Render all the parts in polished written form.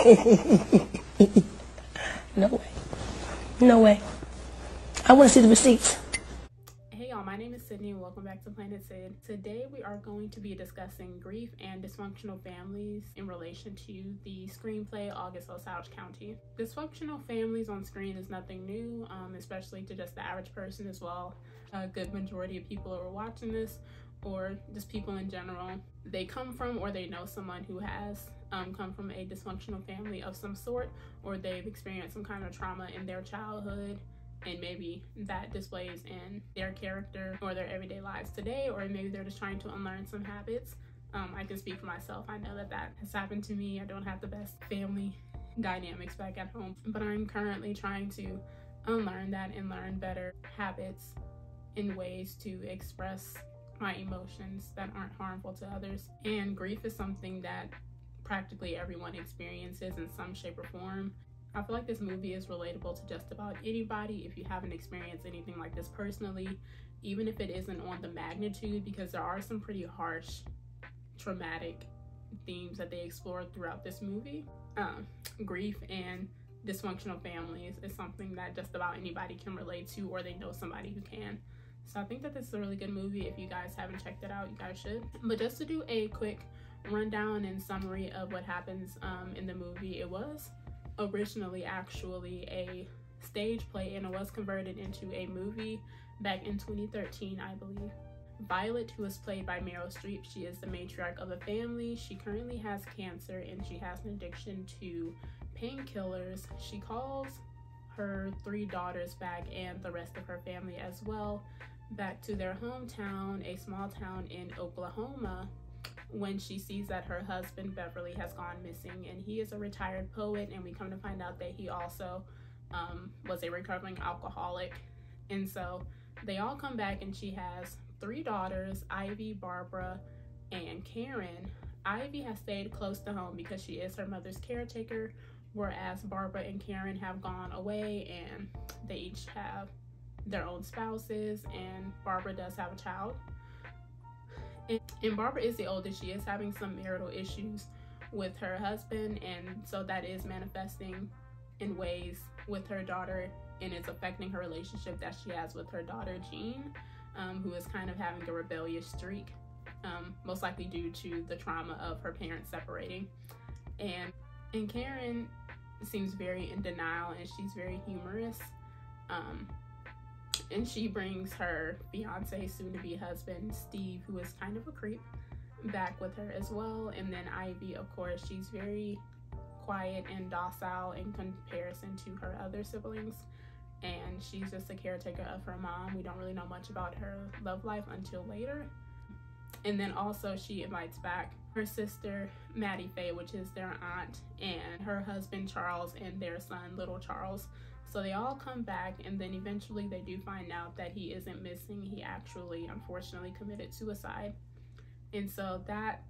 No way. No way. I want to see the receipts. Hey y'all, my name is Sydney and welcome back to Planet Sid. Today we are going to be discussing grief and dysfunctional families in relation to the screenplay August Osage County. Dysfunctional families on screen is nothing new, especially to just the average person as well. A good majority of people who are watching this, or just people in general, they come from or they know someone who has come from a dysfunctional family of some sort, or they've experienced some kind of trauma in their childhood, and maybe that displays in their character or their everyday lives today, or maybe they're just trying to unlearn some habits. I can speak for myself. I know that has happened to me. I don't have the best family dynamics back at home, but I'm currently trying to unlearn that and learn better habits in ways to express my emotions that aren't harmful to others. And grief is something that practically everyone experiences in some shape or form. I feel like this movie is relatable to just about anybody if you haven't experienced anything like this personally, even if it isn't on the magnitude, because there are some pretty harsh, traumatic themes that they explore throughout this movie. Grief and dysfunctional families is something that just about anybody can relate to, or they know somebody who can. So I think that this is a really good movie. If you guys haven't checked it out, you guys should. But just to do a quick rundown and summary of what happens in the movie, it was originally actually a stage play and it was converted into a movie back in 2013, I believe. Violet, who is played by Meryl Streep, she is the matriarch of the family. She currently has cancer and she has an addiction to painkillers. She calls her 3 daughters back and the rest of her family as well back to their hometown, a small town in Oklahoma, when she sees that her husband Beverly has gone missing, and he is a retired poet, and we come to find out that he also was a recovering alcoholic. And so they all come back and she has 3 daughters, Ivy, Barbara, and Karen. Ivy has stayed close to home because she is her mother's caretaker, whereas Barbara and Karen have gone away and they each have their own spouses, and Barbara does have a child. And Barbara is the oldest. She is having some marital issues with her husband, and so that is manifesting in ways with her daughter, and it's affecting her relationship that she has with her daughter Jean, who is kind of having a rebellious streak, most likely due to the trauma of her parents separating. And Karen seems very in denial, and she's very humorous. And she brings her fiance, soon-to-be husband, Steve, who is kind of a creep, back with her as well. And then Ivy, of course, she's very quiet and docile in comparison to her other siblings. And she's just a caretaker of her mom. We don't really know much about her love life until later. And then also she invites back her sister, Maddie Faye, which is their aunt, and her husband, Charles, and their son, little Charles. So they all come back, and then eventually they do find out that he isn't missing. He actually, unfortunately, committed suicide. And so that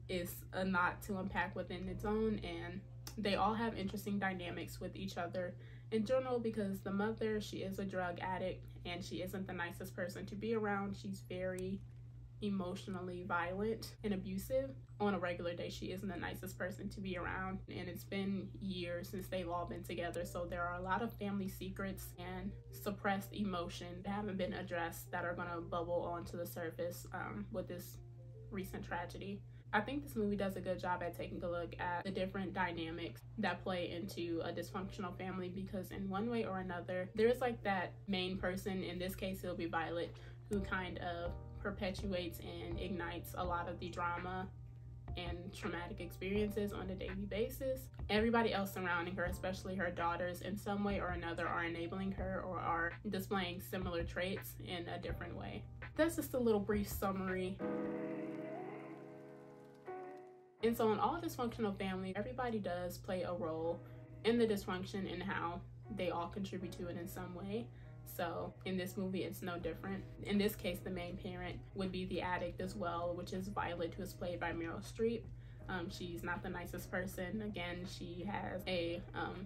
is a lot to unpack within its own, and they all have interesting dynamics with each other in general, because the mother, she is a drug addict, and she isn't the nicest person to be around. She's very emotionally violent and abusive. On a regular day, she isn't the nicest person to be around, and it's been years since they've all been together, so there are a lot of family secrets and suppressed emotion that haven't been addressed that are going to bubble onto the surface with this recent tragedy. I think this movie does a good job at taking a look at the different dynamics that play into a dysfunctional family, because in one way or another, there's like that main person, in this case it'll be Violet, who kind of perpetuates and ignites a lot of the drama and traumatic experiences on a daily basis. Everybody else surrounding her, especially her daughters, in some way or another are enabling her or are displaying similar traits in a different way. That's just a little brief summary. And so in all dysfunctional families, everybody does play a role in the dysfunction and how they all contribute to it in some way. So in this movie, it's no different. In this case, the main parent would be the addict as well, which is Violet, who is played by Meryl Streep. She's not the nicest person. Again, she has a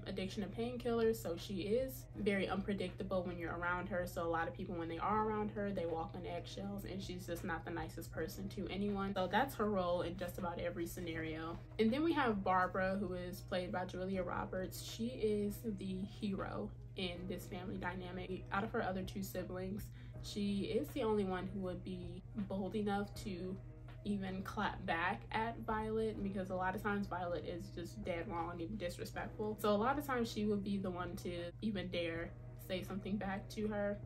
addiction to painkillers, so she is very unpredictable when you're around her. So a lot of people, when they are around her, they walk on eggshells, and she's just not the nicest person to anyone. So that's her role in just about every scenario. And then we have Barbara, who is played by Julia Roberts. She is the hero in this family dynamic. Out of her other two siblings, she is the only one who would be bold enough to even clap back at Violet, because a lot of times Violet is just dead wrong and disrespectful. So a lot of times she would be the one to even dare say something back to her.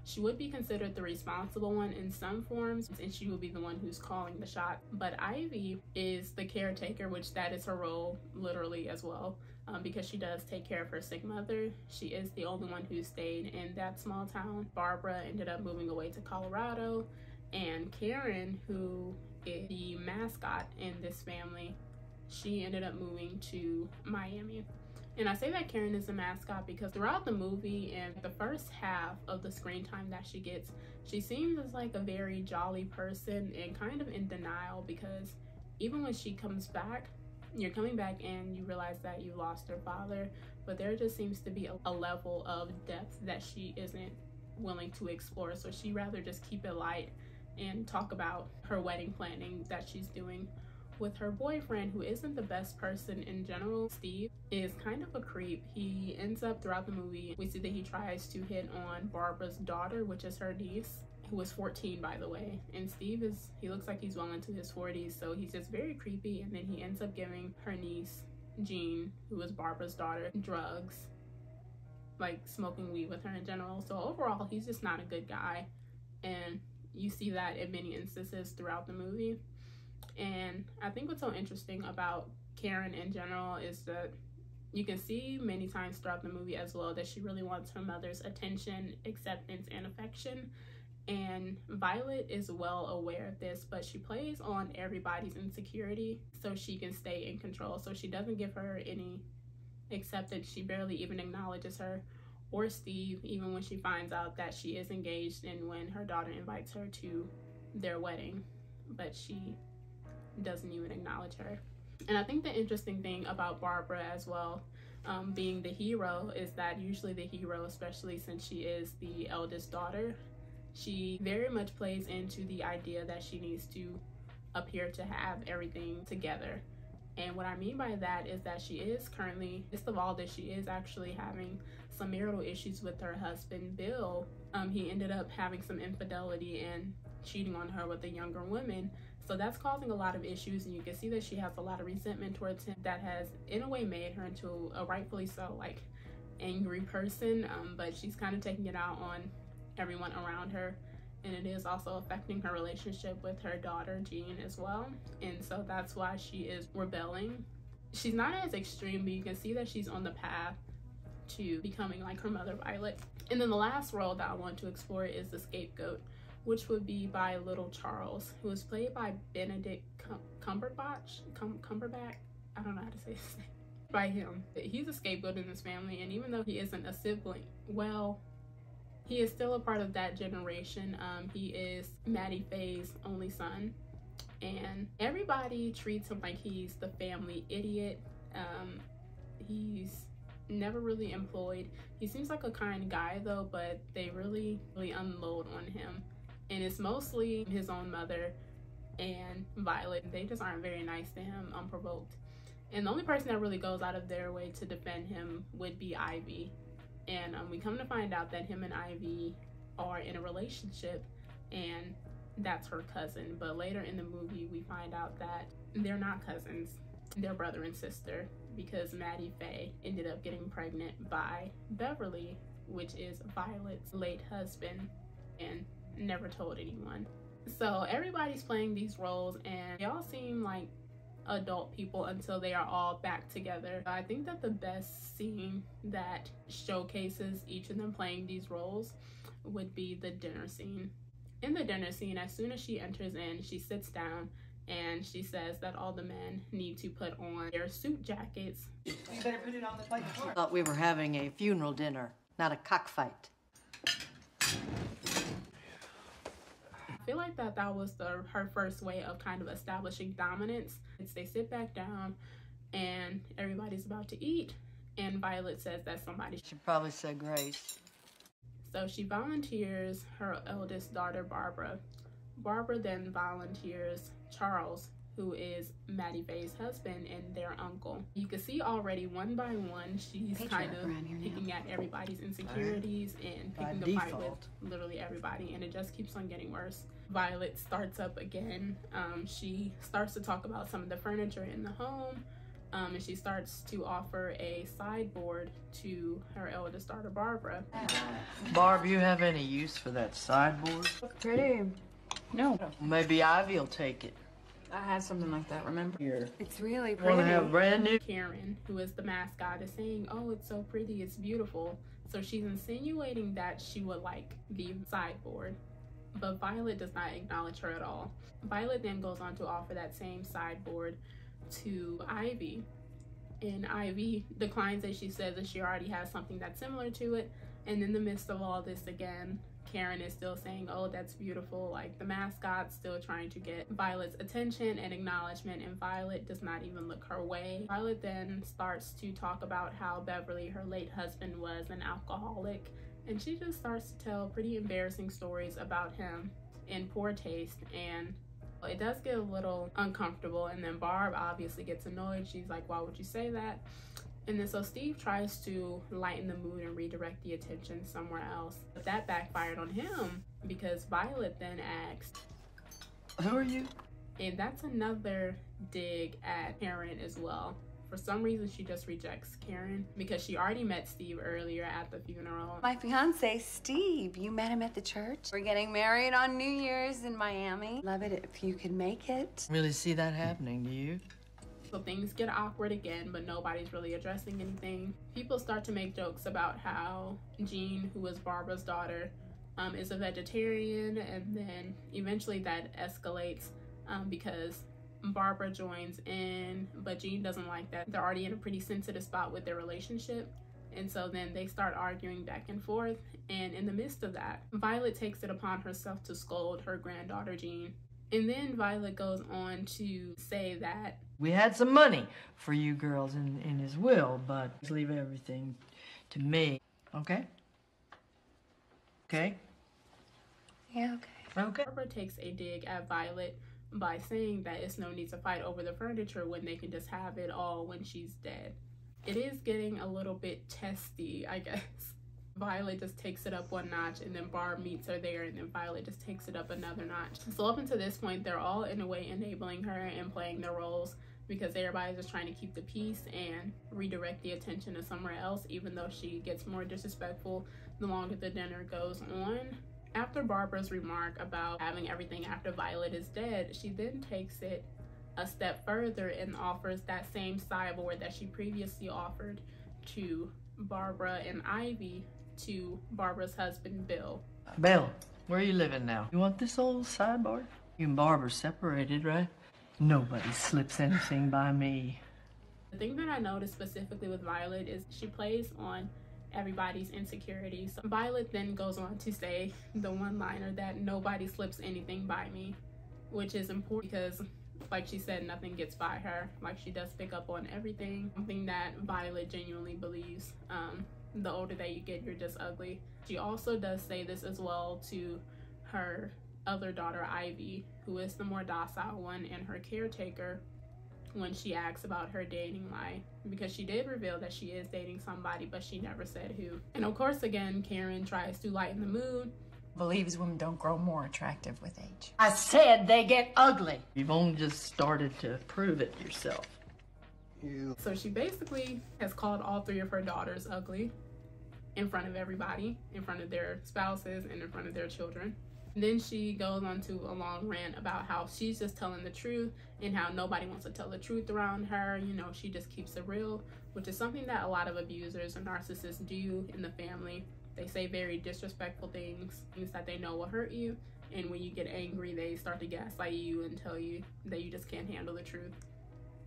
She would be considered the responsible one in some forms, and she would be the one who's calling the shot. But Ivy is the caretaker, which that is her role literally as well, because she does take care of her sick mother. She is the only one who stayed in that small town. Barbara ended up moving away to Colorado, and Karen, who is the mascot in this family, she ended up moving to Miami. And I say that Karen is the mascot because throughout the movie and the first half of the screen time that she gets, she seems as like a very jolly person and kind of in denial, because even when she comes back, you're coming back and you realize that you lost her father, but there just seems to be a level of depth that she isn't willing to explore. So she'd rather just keep it light and talk about her wedding planning that she's doing with her boyfriend, who isn't the best person in general. Steve is kind of a creep. He ends up, throughout the movie, we see that he tries to hit on Barbara's daughter, which is her niece, who is 14, by the way. And Steve he looks like he's well into his 40s, so he's just very creepy. And then he ends up giving her niece, Jean, who is Barbara's daughter, drugs, like smoking weed with her in general. So overall, he's just not a good guy. And you see that in many instances throughout the movie. And I think what's so interesting about Karen in general is that you can see many times throughout the movie as well that she really wants her mother's attention, acceptance, and affection. And Violet is well aware of this, but she plays on everybody's insecurity so she can stay in control. So she doesn't give her any acceptance. She barely even acknowledges her or Steve, even when she finds out that she is engaged and when her daughter invites her to their wedding, but she doesn't even acknowledge her. And I think the interesting thing about Barbara as well, being the hero, is that usually the hero, especially since she is the eldest daughter, she very much plays into the idea that she needs to appear to have everything together. And what I mean by that is that she is currently, midst of all this, she is actually having some marital issues with her husband, Bill. He ended up having some infidelity and cheating on her with a younger woman. So that's causing a lot of issues, and you can see that she has a lot of resentment towards him that has, in a way, made her into a rightfully so, like, angry person. But she's kind of taking it out on everyone around her. And it is also affecting her relationship with her daughter, Jean, as well. And so that's why she is rebelling. She's not as extreme, but you can see that she's on the path to becoming like her mother, Violet. And then the last role that I want to explore is the scapegoat, which would be by little Charles, who is played by Benedict Cumberbatch. I don't know how to say his name. By him. He's a scapegoat in this family, and even though he isn't a sibling, well, he is still a part of that generation. He is Maddie Faye's only son, and everybody treats him like he's the family idiot. He's never really employed. He seems like a kind guy though, but they really unload on him. And it's mostly his own mother and Violet. They just aren't very nice to him, unprovoked. And the only person that really goes out of their way to defend him would be Ivy. And we come to find out that him and Ivy are in a relationship, and that's her cousin. But later in the movie, we find out that they're not cousins. They're brother and sister, because Maddie Faye ended up getting pregnant by Beverly, which is Violet's late husband, and never told anyone. So everybody's playing these roles, and they all seem like adult people until they are all back together. I think that the best scene that showcases each of them playing these roles would be the dinner scene. In the dinner scene, as soon as she enters in, she sits down and she says that all the men need to put on their suit jackets. You better put it on the plate. I thought we were having a funeral dinner, not a cockfight. feel like that was her first way of kind of establishing dominance. They sit back down and everybody's about to eat, and Violet says that somebody Should probably say grace. So she volunteers her eldest daughter, Barbara. Barbara then volunteers Charles, who is Maddie Faye's husband and their uncle. You can see already one by one, she's kind of picking at everybody's insecurities and picking a fight with literally everybody, and it just keeps on getting worse. Violet starts up again. She starts to talk about some of the furniture in the home, and she starts to offer a sideboard to her eldest daughter, Barbara. Barb, you have any use for that sideboard? Pretty. No. Maybe Ivy will take it. I had something like that, remember? Here. It's really Want pretty. to have brand new? Karen, who is the mascot, is saying, oh, it's so pretty, it's beautiful. So she's insinuating that she would like the sideboard, but Violet does not acknowledge her at all. Violet then goes on to offer that same sideboard to Ivy, and Ivy declines it. She says that she already has something that's similar to it, and in the midst of all this again, Karen is still saying, oh, that's beautiful. Like, the mascot's still trying to get Violet's attention and acknowledgement, and Violet does not even look her way. Violet then starts to talk about how Beverly, her late husband, was an alcoholic, and she just starts to tell pretty embarrassing stories about him in poor taste, and it does get a little uncomfortable. And then Barb obviously gets annoyed. She's like, why would you say that? And then so Steve tries to lighten the mood and redirect the attention somewhere else. But that backfired on him, because Violet then asked, Who are you? And that's another dig at Karen as well. For some reason, she just rejects Karen because she already met Steve earlier at the funeral. My fiance, Steve. You met him at the church. We're getting married on New Year's in Miami. Love it if you can make it. Really see that happening, do you? So things get awkward again, but nobody's really addressing anything. People start to make jokes about how Jean, who is Barbara's daughter, is a vegetarian, and then eventually that escalates because Barbara joins in, but Jean doesn't like that. They're already in a pretty sensitive spot with their relationship, and so then they start arguing back and forth. And in the midst of that, Violet takes it upon herself to scold her granddaughter Jean. And then Violet goes on to say that we had some money for you girls in his will, but leave everything to me. Okay? Okay? Yeah, okay. Okay. Barbara takes a dig at Violet by saying that it's no need to fight over the furniture when they can just have it all when she's dead. It is getting a little bit testy, I guess. Violet just takes it up one notch, and then Barb meets her there, and then Violet just takes it up another notch. So up until this point, they're all in a way enabling her and playing their roles, because everybody's just trying to keep the peace and redirect the attention to somewhere else, even though she gets more disrespectful the longer the dinner goes on. After Barbara's remark about having everything after Violet is dead, she then takes it a step further and offers that same sideboard that she previously offered to Barbara and Ivy to Barbara's husband, Bill. Bill, where are you living now? You want this old sideboard? You and Barbara separated, right? Nobody slips anything by me. The thing that I noticed specifically with Violet is she plays on everybody's insecurities. So Violet then goes on to say the one-liner that nobody slips anything by me, which is important because, like she said, nothing gets by her. Like, she does pick up on everything, something that Violet genuinely believes. The older that you get, you're just ugly. She also does say this as well to her other daughter, Ivy, who is the more docile one and her caretaker, when she asks about her dating life, because she did reveal that she is dating somebody, but she never said who. And of course, again, Karen tries to lighten the mood. Believes women don't grow more attractive with age. I said they get ugly. You've only just started to prove it yourself. So she basically has called all three of her daughters ugly in front of everybody, in front of their spouses and in front of their children. And then she goes on to a long rant about how she's just telling the truth and how nobody wants to tell the truth around her. You know, she just keeps it real, which is something that a lot of abusers or narcissists do in the family. They say very disrespectful things that they know will hurt you. And when you get angry, they start to gaslight you and tell you that you just can't handle the truth,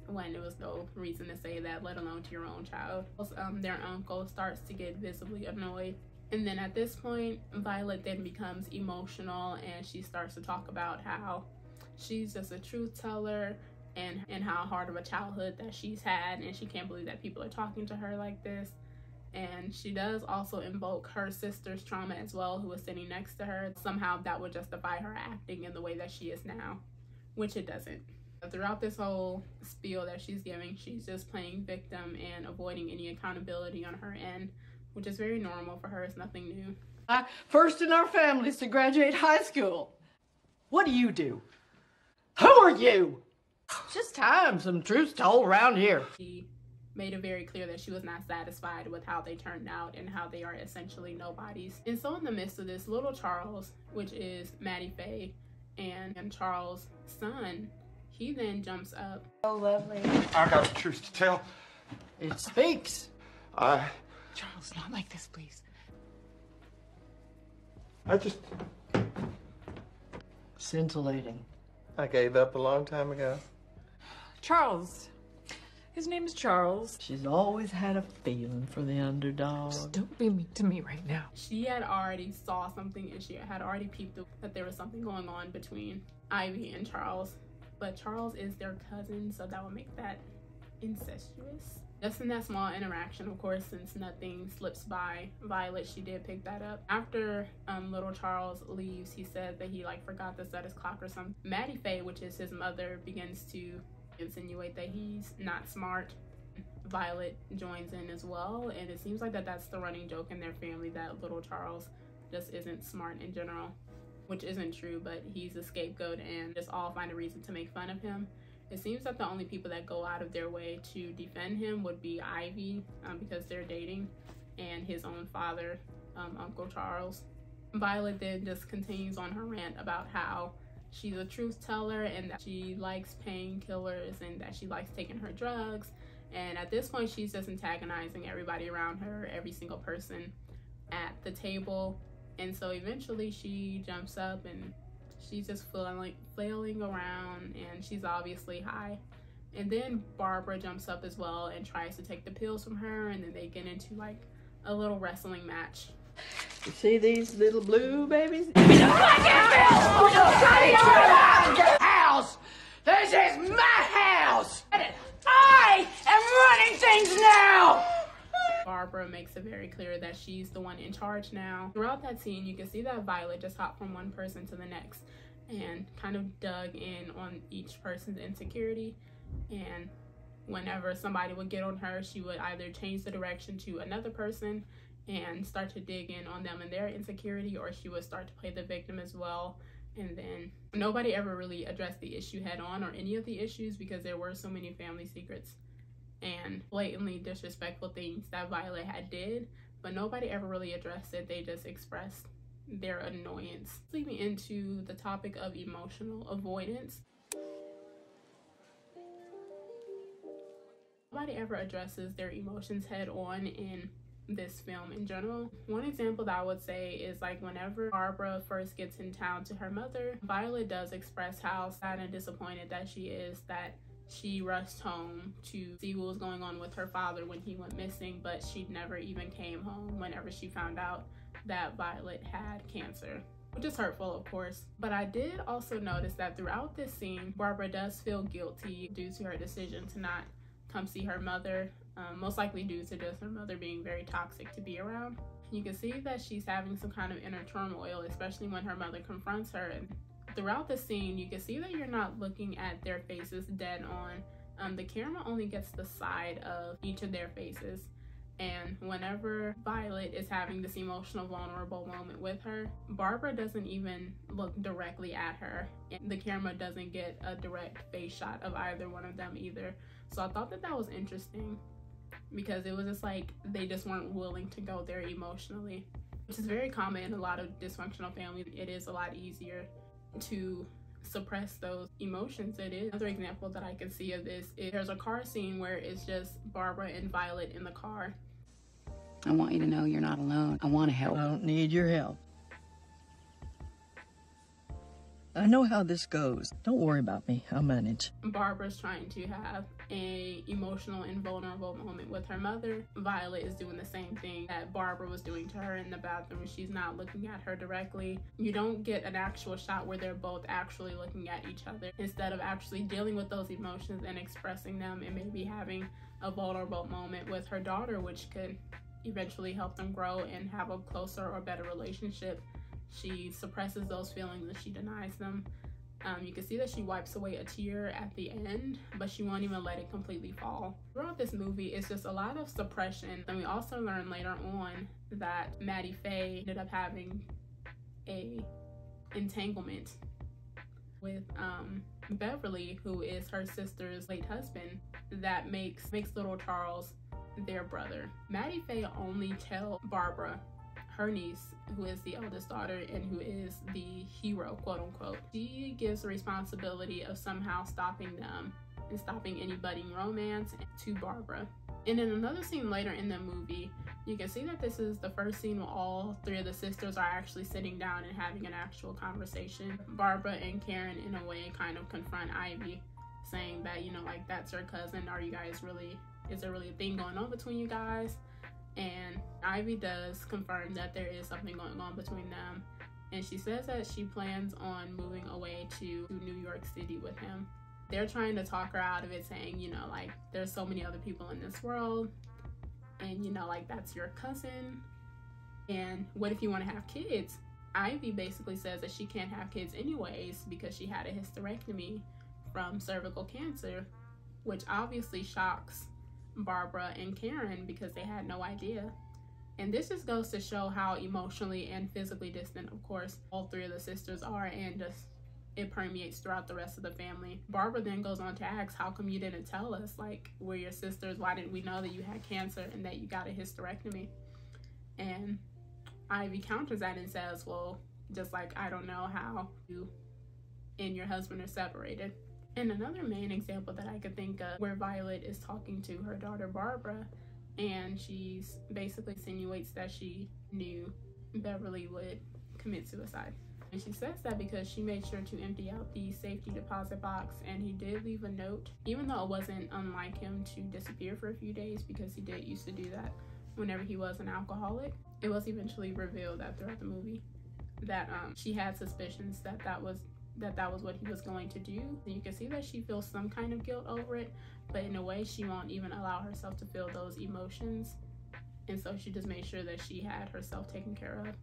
when there was no reason to say that, let alone to your own child. Their uncle starts to get visibly annoyed And then at this point, Violet then becomes emotional and she starts to talk about how she's just a truth teller and how hard of a childhood that she's had, and she can't believe that people are talking to her like this. And she does also invoke her sister's trauma as well, who was sitting next to her. Somehow that would justify her acting in the way that she is now, which it doesn't. Throughout this whole spiel that she's giving, she's just playing victim and avoiding any accountability on her end, which is very normal for her. It's nothing new. First in our families to graduate high school. What do you do? Who are you? It's just time some truth's told around here. She made it very clear that she was not satisfied with how they turned out and how they are essentially nobodies. And so in the midst of this, little Charles, which is Maddie Faye and Charles' son, he then jumps up. Oh, lovely. I got the truth to tell. It speaks. Charles, not like this, please. Scintillating. I gave up a long time ago. Charles. His name is Charles. She's always had a feeling for the underdog. Just don't be mean to me right now. She had already saw something and she had already peeped that there was something going on between Ivy and Charles. But Charles is their cousin, so that would make that incestuous. Just in that small interaction, of course, since nothing slips by Violet, she did pick that up. After little Charles leaves, he says that he forgot to set his clock or something. Maddie Faye, which is his mother, begins to insinuate that he's not smart. Violet joins in as well, and it seems like that's the running joke in their family, that little Charles just isn't smart in general, which isn't true, but he's a scapegoat and just all find a reason to make fun of him. It seems that the only people that go out of their way to defend him would be Ivy, because they're dating, and his own father, Uncle Charles. Violet then just continues on her rant about how she's a truth teller and that she likes painkillers and that she likes taking her drugs. And at this point, she's just antagonizing everybody around her, every single person at the table. And so eventually she jumps up and she's just flailing around, and she's obviously high. And then Barbara jumps up as well and tries to take the pills from her, and then they get into a little wrestling match. You see these little blue babies? House! This is my house! I am running things now! Barbara makes it very clear that she's the one in charge now. Throughout that scene, you can see that Violet just hopped from one person to the next and kind of dug in on each person's insecurity. And whenever somebody would get on her, she would either change the direction to another person and start to dig in on them and their insecurity, or she would start to play the victim as well. And then nobody ever really addressed the issue head on, or any of the issues, because there were so many family secrets and blatantly disrespectful things that Violet had did, but nobody ever really addressed it. They just expressed their annoyance. Leading into the topic of emotional avoidance. Nobody ever addresses their emotions head on in this film in general. One example that I would say is whenever Barbara first gets in town to her mother, Violet does express how sad and disappointed that she is that she rushed home to see what was going on with her father when he went missing, but she never even came home whenever she found out that Violet had cancer, which is hurtful, of course. But I did also notice that throughout this scene, Barbara does feel guilty due to her decision to not come see her mother, most likely due to just her mother being very toxic to be around. You can see that she's having some kind of inner turmoil, especially when her mother confronts her. And throughout the scene, you can see that you're not looking at their faces dead on. The camera only gets the side of each of their faces. And whenever Violet is having this emotional, vulnerable moment with her, Barbara doesn't even look directly at her. And the camera doesn't get a direct face shot of either one of them either. So I thought that was interesting, because it was just they just weren't willing to go there emotionally, which is very common in a lot of dysfunctional families. It is a lot easier to suppress those emotions. It is. Another example that I can see of this is there's a car scene where it's just Barbara and Violet in the car. I want you to know you're not alone. I want to help. I don't need your help. I know how this goes. Don't worry about me. I'll manage. Barbara's trying to have a emotional and vulnerable moment with her mother. Violet is doing the same thing that Barbara was doing to her in the bathroom. She's not looking at her directly. You don't get an actual shot where they're both actually looking at each other. Instead of actually dealing with those emotions and expressing them and maybe having a vulnerable moment with her daughter, which could eventually help them grow and have a closer or better relationship, she suppresses those feelings and she denies them. You can see that she wipes away a tear at the end, but she won't even let it completely fall. Throughout this movie, it's just a lot of suppression. And we also learn later on that Maddie Faye ended up having a entanglement with Beverly, who is her sister's late husband, that makes little Charles their brother. Maddie Faye only tells Barbara, her niece, who is the eldest daughter and who is the hero, quote unquote. She gives the responsibility of somehow stopping them and stopping any budding romance to Barbara. And in another scene later in the movie, you can see that this is the first scene where all three of the sisters are actually sitting down and having an actual conversation. Barbara and Karen, in a way, kind of confront Ivy, saying that, you know, like, that's your cousin. Are you guys really, is there really a thing going on between you guys? And Ivy does confirm that there is something going on between them. And she says that she plans on moving away to New York City with him. They're trying to talk her out of it, saying, you know, like, there's so many other people in this world. And, you know, like, that's your cousin. And what if you want to have kids? Ivy basically says that she can't have kids anyways because she had a hysterectomy from cervical cancer, which obviously shocks Barbara and Karen because they had no idea. And this just goes to show how emotionally and physically distant, of course, all three of the sisters are, and just it permeates throughout the rest of the family. Barbara then goes on to ask, how come you didn't tell us? Like, we're your sisters. Why didn't we know that you had cancer and that you got a hysterectomy? And Ivy counters that and says, well, just like I don't know how you and your husband are separated. And another main example that I could think of where Violet is talking to her daughter Barbara, and she's basically insinuates that she knew Beverly would commit suicide. And she says that because she made sure to empty out the safety deposit box, and he did leave a note, even though it wasn't unlike him to disappear for a few days, because he did used to do that whenever he was an alcoholic. It was eventually revealed that throughout the movie that she had suspicions that that was what he was going to do. And you can see that she feels some kind of guilt over it, but in a way she won't even allow herself to feel those emotions. And so she just made sure that she had herself taken care of.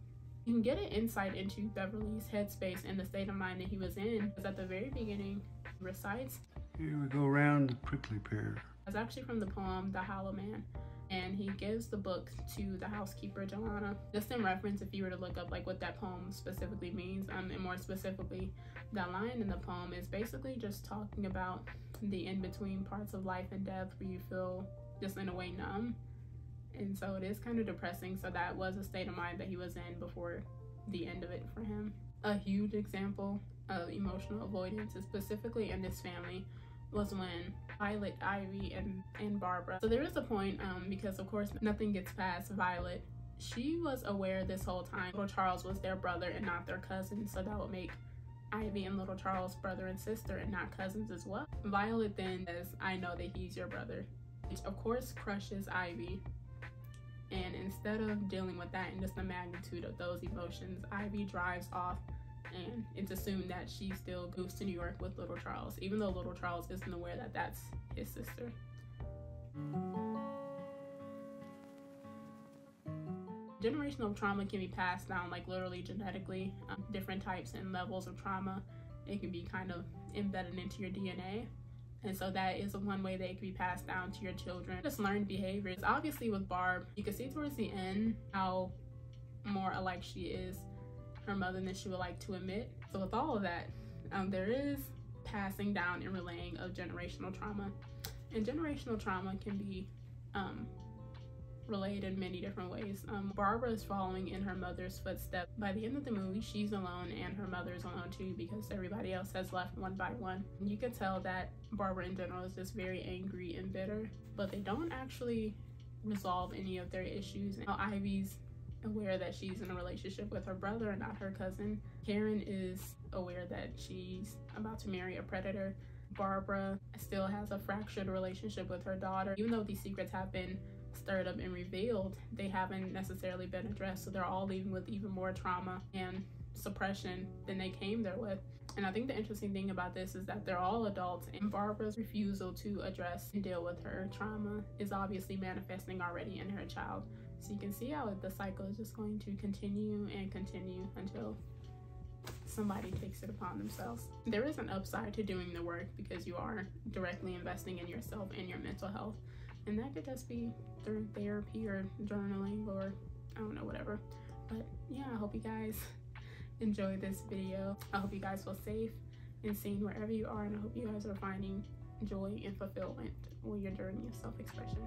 You can get an insight into Beverly's headspace and the state of mind that he was in, because at the very beginning he recites, "Here we go round the prickly pear." It's actually from the poem The Hollow Man, and he gives the book to the housekeeper Joanna. Just in reference, if you were to look up like what that poem specifically means, and more specifically, that line in the poem is basically just talking about the in-between parts of life and death where you feel just in a way numb. And so it is kind of depressing. So that was a state of mind that he was in before the end of it for him. A huge example of emotional avoidance, specifically in this family, was when Violet, Ivy, and Barbara. So there is a point, because of course nothing gets past Violet. She was aware this whole time little Charles was their brother and not their cousin, so that would make Ivy and little Charles brother and sister and not cousins as well. Violet then says, "I know that he's your brother," which of course crushes Ivy. And instead of dealing with that and just the magnitude of those emotions, Ivy drives off, and it's assumed that she still goes to New York with little Charles, even though little Charles isn't aware that that's his sister. Generational trauma can be passed down, like literally genetically. Different types and levels of trauma, it can be kind of embedded into your DNA. And so that is one way that it can be passed down to your children. Just learned behaviors. Obviously with Barb, you can see towards the end how more alike she is her mother than she would like to admit. So with all of that, there is passing down and relaying of generational trauma. And generational trauma can be relayed in many different ways. Barbara is following in her mother's footsteps. By the end of the movie, she's alone and her mother is alone too, because everybody else has left one by one. And you can tell that Barbara in general is just very angry and bitter, but they don't actually resolve any of their issues. Ivy's aware that she's in a relationship with her brother and not her cousin. Karen is aware that she's about to marry a predator. Barbara still has a fractured relationship with her daughter. Even though these secrets have been stirred up and revealed, they haven't necessarily been addressed, so they're all leaving with even more trauma and suppression than they came there with. And I think the interesting thing about this is that they're all adults, and Barbara's refusal to address and deal with her trauma is obviously manifesting already in her child. So you can see how the cycle is just going to continue and continue until somebody takes it upon themselves. There is an upside to doing the work because you are directly investing in yourself and your mental health. And that could just be through therapy or journaling or I don't know, whatever. But yeah, I hope you guys enjoyed this video. I hope you guys feel safe and seen wherever you are, and I hope you guys are finding joy and fulfillment when you're doing your self-expression.